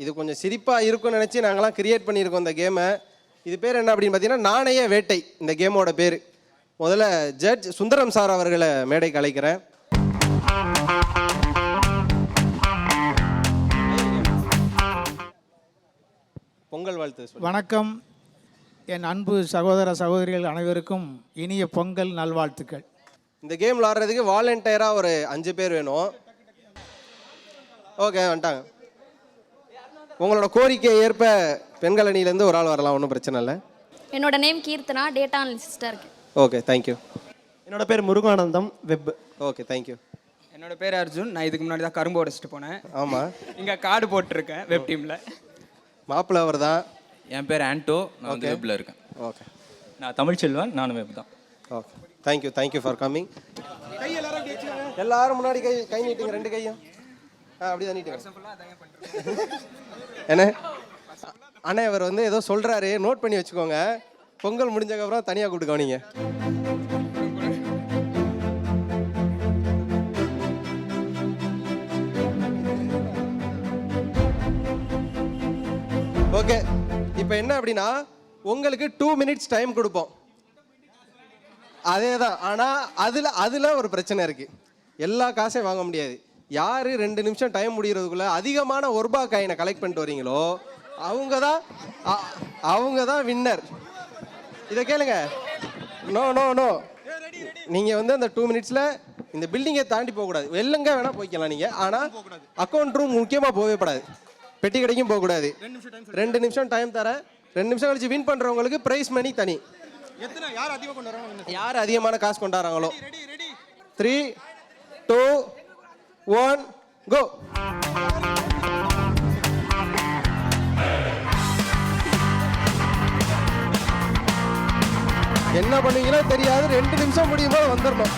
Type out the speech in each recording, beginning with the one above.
இது கொஞ்சம் சிரிப்பாக இருக்கும்னு நினச்சி நாங்களாம் கிரியேட் பண்ணியிருக்கோம் இந்த கேமை. இது பேர் என்ன அப்படின்னு பார்த்தீங்கன்னா நாணய வேட்டை. இந்த கேமோட பேர். முதல்ல ஜட்ஜ் சுந்தரம் சார் அவர்களை மேடைக்கு அழைக்கிறேன். பொங்கல் வாழ்த்து. வணக்கம். என் அன்பு சகோதர சகோதரிகள் அனைவருக்கும் இனிய பொங்கல் நல்வாழ்த்துக்கள். இந்த கேம் விளாட்றதுக்கு வாலண்டியராக ஒரு 5 பேர் வேணும். ஓகே, வந்துட்டாங்க. உங்களோட கோரிக்கையை ஏற்ப பெண்கள் அணியிலேருந்து ஒரு ஆள் வரலாம், ஒன்றும் பிரச்சனை இல்லை. என்னோட நேம் கீர்த்தனா, டேட்டா அனலிஸ்டாக இருக்கு. Okay, thank you. என்னோட பேர் முருகானந்தம், வெப். Okay, thank you. என்னோட பேர் அர்ஜுன். நான் இதுக்கு முன்னாடி தான் கரும்பு உடைச்சிட்டு போனேன். ஆமாம், இங்கே கார்டு போட்டிருக்கேன் வெப் டீமில். மாப்பிள்ளை அவர் தான். என் பேர் ஆண்டோ, நான் வந்து வெப்பில் இருக்கேன். ஓகே. நான் தமிழ்ச்செல்வன், நானும் வெப் தான். Okay, thank you for coming. எல்லாரும் முன்னாடி கை நீட்டுங்க, 2 கையும். அப்படி தான் நீட்டுங்க. என்ன அண்ணா, இவர் வந்து ஏதோ சொல்கிறாரு, நோட் பண்ணி வச்சுக்கோங்க. பொங்கல் முடிஞ்சக்கப்புறம் தனியாக கூப்பிட்டு கவனிங்க. ஓகே, இப்போ என்ன அப்படின்னா உங்களுக்கு 2 minutes டைம் கொடுப்போம். அதே தான். ஆனால் அதில் ஒரு பிரச்சனை இருக்குது. எல்லா காசையும் வாங்க முடியாது. யார் 2 நிமிஷம் டைம் முடிகிறதுக்குள்ளே அதிகமான ₹1 காயினை கலெக்ட் பண்ணிட்டு வரீங்களோ அவங்க தான் வின்னர். இதை கேளுங்க. நோ நீங்கள் வந்து அந்த 2 minutesல இந்த பில்டிங்கை தாண்டி போகக்கூடாது. வெள்ளங்க வேணால் போய்க்கலாம் நீங்கள். ஆனால் அக்கௌண்ட் ரூம் முக்கியமாக போகவே கூடாது. பெட்டி கடைக்கும் போகக்கூடாது. 2 நிமிஷம் டைம் தரேன். 2 நிமிஷம் கழிச்சு வின் பண்ணுறவங்களுக்கு ப்ரைஸ் மணி தனி. யார் அதிகமான காசு கொண்டாடுறாங்களோ. 3, 2, 1 கோ. என்ன பண்ணுவீங்களோ தெரியாது. 2 நிமிஷம் முடியும் போது வந்துடணும்.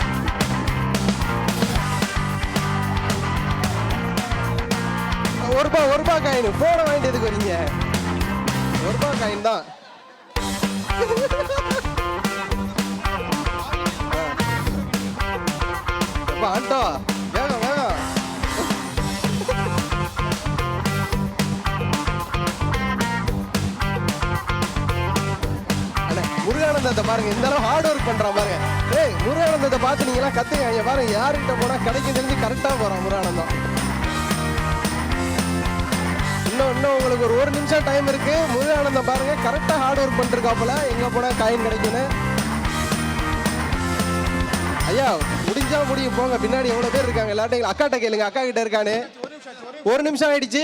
₹1 காயின் போன வேண்டியதுக்கு வரீங்க. ₹1 காயின் தான். ஆண்டோ வேகம் வேகம். முருகானந்தத்தை பாருங்க, இந்த அளவு ஹார்ட் ஒர்க் பண்றான் பாருங்க. முருகானந்தத்தை பார்த்து நீங்க எல்லாம் கத்துங்க பாருங்க. யாருக்கிட்ட போனா கடைக்கு தெரிஞ்சு கரெக்டா போறான் முருகானந்தம். இன்னும் உங்களுக்கு ஒரு 1 நிமிஷம் டைம் இருக்கு. முருகானந்தம் பாருங்க, கரெக்டா ஹார்ட் ஒர்க் பண்ணிருக்காப்புல. எங்க போனா காயின் கிடைக்குன்னு. ஐயா முடிஞ்சா முடியும், போங்க. பின்னாடி எவ்வளவு பேர் இருக்காங்க. எல்லார்ட்டையும் அக்காட்ட கேளுங்க, அக்கா கிட்ட இருக்கானு. 1 நிமிஷம் ஆயிடுச்சு.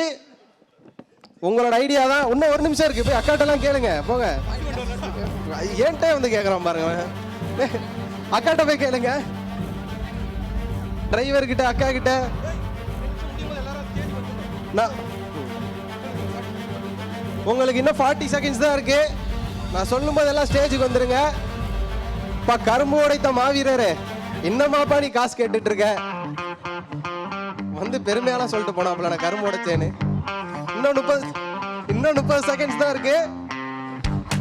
உங்களோட ஐடியா தான். இன்னும் 1 நிமிஷம் இருக்கு. போய் அக்காட்டெல்லாம் கேளுங்க, போங்க. ஏன்ட்டே வந்து கேட்குறான் பாருங்க. அக்காட்ட போய் கேளுங்க, டிரைவர் கிட்ட, அக்கா கிட்ட. உங்களுக்கு இன்னும் 40 seconds தான் இருக்கு. நான் சொல்லும் போது எல்லாம் ஸ்டேஜுக்கு வந்துருங்க. கரும்பு உடைத்த மாவீரரே, என்னமாப்பா நீ காசு கேட்டுட்டு இருக்க? வந்து பெருமையாலாம் சொல்லிட்டு போனாப்புல நான் கரும்பு உடைச்சேன்னு. இன்னும் 30 seconds தான் இருக்கு.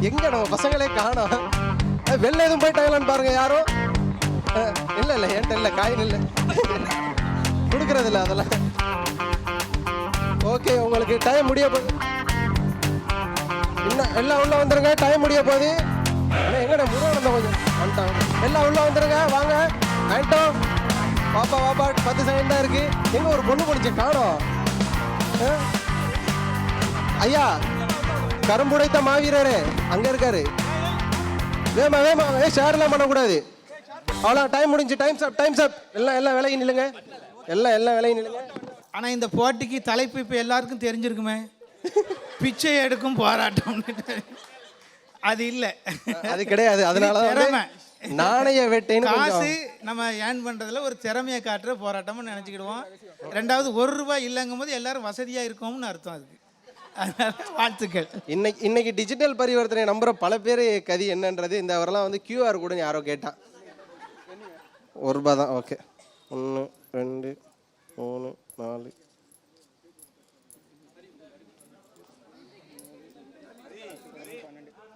எங்க நம்ம பசங்களே காணோம். வெளில எதுவும் போயிட்டாங்களான்னு பாருங்க யாரும். இல்ல என்கிட்ட இல்ல, காயின் இல்ல, கொடுக்கறது இல்ல அதெல்லாம். ஓகே, உங்களுக்கு டைம் முடிய போகுது. இன்னும் எல்லாம் உள்ள வந்துருங்க, டைம் முடிய போகுது. எங்கடா முருகானந்தம் கொஞ்சம் வந்துட்டாங்க. எல்லாம் உள்ள வந்துருங்க, வாங்க. ஆண்டோ பாப்பா 10 செகண்ட் தான் இருக்கு. எங்க ஒரு பொண்ணு முடிச்ச காணோம். ஐயா கரும்புடைத்த மாவீரரே அங்க இருக்காரு. வேமா ஷேர்லாம் பண்ணக்கூடாது. அவ்வளோ டைம் முடிஞ்சு. டைம்ஸ் அப். எல்லாம் விலகி நில்லுங்க. எல்லாம் விலகி நில்லுங்க. ஆனா இந்த போட்டிக்கு தலைப்பு இப்ப எல்லாருக்கும் தெரிஞ்சிருக்குமே, பிச்சை எடுக்கும் போராட்டம். அது இல்ல, அது கிடையாது. அதனால நாணய வேட்டைன்னு காசு நம்ம ஏர்ன் பண்றதுல ஒரு திறமையை காட்டுற போராட்டம்னு நினைச்சுக்கிடுவோம். 2வது ₹1 இல்லைங்கும் போது எல்லாரும் வசதியா இருக்கோம்னு அர்த்தம். அதுக்கு வாழ்த்துக்கள். இன்னைக்கு டிஜிட்டல் பரிவர்த்தனை நம்புற பல பேர் கதி என்னன்றது. இந்த அவரெல்லாம் வந்து QR கூட யாரோ கேட்டான். ₹1 தான். ஓகே, 1, 2, 3, 4.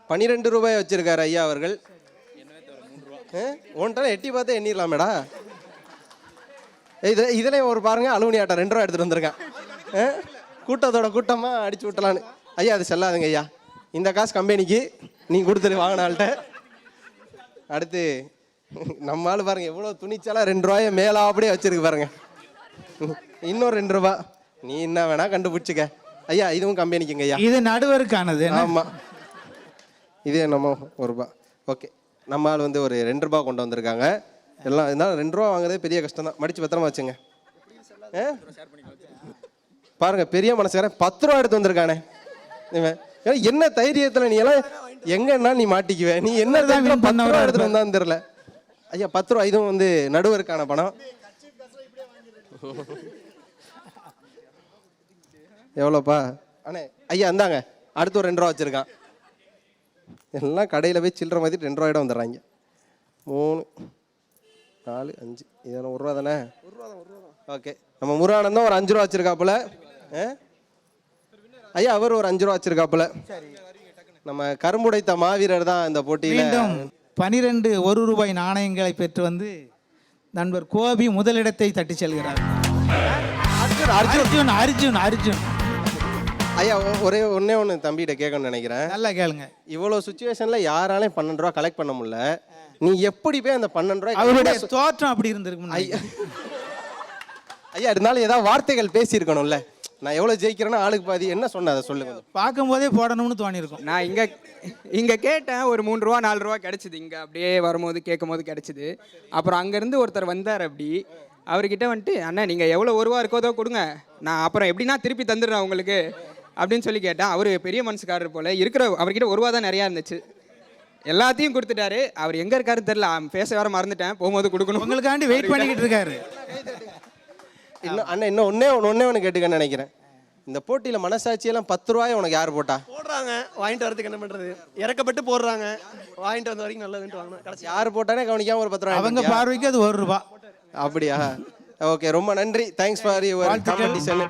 ₹12 வச்சிருக்காரு ஐயா அவர்கள். ஒன்றை எட்டி பார்த்து எண்ணிடலாமேடா. இதில் ஒரு பாருங்க, அலுமினி ஆட்டை ₹2 எடுத்துகிட்டு வந்திருக்கேன். கூட்டத்தோட கூட்டமாக அடிச்சு விட்டலான்னு. ஐயா அது செல்லாதுங்க ஐயா, இந்த காசு கம்பெனிக்கு நீங்கள் கொடுத்துரு வாங்கினால்கிட்ட. அடுத்து நம்ம ஆள் பாருங்க எவ்வளோ துணிச்சலாக 2 ரூபாயை மேலே அப்படியே வச்சிருக்கு பாருங்க. இன்னும் 2 ரூபா நீ என்ன வேணா கண்டுபிடிச்சிக்க. ஐயா இதுவும் கம்பெனிக்குங்க ஐயா. இது நடுவருக்கானது என்ன? ஆமாம், இதே நம்ம 1 ரூபா. ஓகே, நம்ம ஆள் வந்து ஒரு 2 ரூபா கொண்டு வந்திருக்காங்க. எல்லாம் இருந்தாலும் 2 ரூபா வாங்குறதே பெரிய கஷ்டம் தான். மடிச்சு பத்திரமா வச்சுங்க. பாருங்க பெரிய மனசுக்காரன் 10 ரூபா எடுத்து வந்திருக்கானே இவன். என்ன தைரியத்தில் நீ எல்லாம் எங்கன்னா நீ மாட்டிக்குவே? நீ என்ன தைரியத்துல 10 ரூபா எடுத்துட்டு வந்தான்னு தெரியல. ஐயா 10 ரூபா, இதுவும் வந்து நடுவருக்கான பணம். எவ்வளோப்பா அண்ணே? ஐயா இந்தாங்க, அடுத்து ஒரு 2 ரூபா வச்சிருக்கான். எல்லாம் கடையில் போய் சில்லற மாதிரி 2 ரூபாயிடம் வந்துடுறாங்க. 3 4 5 இதெல்லாம் 1 ரூபா தானே? ஓகே, நம்ம முருகானந்தம் ஒரு 5 ரூபா வச்சிருக்காப்புல. ஐயா அவர் ஒரு 5 ரூபா வச்சிருக்காப்புல. நம்ம கரும்புடைத்த மாவீரர் தான் இந்த போட்டியில். மீண்டும் 12 1 ரூபாய் நாணயங்களை பெற்று வந்து நண்பர் கோபி முதலிடத்தை தட்டி செல்கிறார். அர்ஜுன் அர்ஜுன் அர்ஜுன். ஐயா ஒன்னே ஒன்று தம்பிகிட்ட கேட்கணும்னு நினைக்கிறேன். நல்லா கேளுங்க. இவ்வளோ சுச்சுவேஷனில் யாராலையும் 12 ரூபா கலெக்ட் பண்ண முடியல. நீ எப்படி போய் அந்த 12 ரூபாய் அவருடைய தோற்றம் அப்படி இருந்திருக்கும். ஐயா இருந்தாலும் ஏதாவது வார்த்தைகள் பேசியிருக்கணும்ல. நான் எவ்வளோ ஜெயிக்கிறேன்னா ஆளுக்கு பாதி என்ன சொன்ன அதை சொல்லுங்க. பார்க்கும் போதே போடணும்னு தோணியிருக்கும். நான் இங்கே கேட்டேன், ஒரு 3 ரூபா 4 ரூபா கிடச்சிது. இங்கே அப்படியே வரும்போது கேட்கும் போது கிடச்சிது. அப்புறம் அங்கேருந்து ஒருத்தர் வந்தார். அப்படி அவர்கிட்ட வந்துட்டு, அண்ணா நீங்கள் எவ்வளோ 1 ரூபா இருக்கோதோ கொடுங்க, நான் அப்புறம் எப்படின்னா திருப்பி தந்துடுறேன் உங்களுக்கு அப்படின்னு சொல்லி கேட்டேன். அவர் பெரிய மனசுக்காரர் போல் இருக்கிற, அவர்கிட்ட 1 ரூபா தான் நிறையா இருந்துச்சு. எல்லாத்தையும் கொடுத்துட்டாரு. அவர் எங்கே இருக்காருன்னு தெரியல, பேச வேற மறந்துட்டேன். போகும்போது கொடுக்கணும். உங்களுக்காண்டி வெயிட் பண்ணிக்கிட்டு இருக்காரு. இன்னும் அண்ணன் இன்னும் ஒன்னே ஒன்று கேட்டுக்கன்னு நினைக்கிறேன். இந்த போட்டியில் மனசாட்சியெல்லாம் 10 ரூபாய் உனக்கு யார் போட்டா? போடுறாங்க, வாங்கிட்டு வரதுக்கு என்ன பண்றது? இறக்கப்பட்டு போடுறாங்க, வாங்கிட்டு வந்த வரைக்கும் நல்லதுன்னு வாங்கணும். கடைசி யார் போட்டானே கவனிக்காம ஒரு 10 ரூபாய் அவங்க பார்வைக்கு அது 1 ரூபா. அப்படியா? ஓகே, ரொம்ப நன்றி. Thanks for your competition.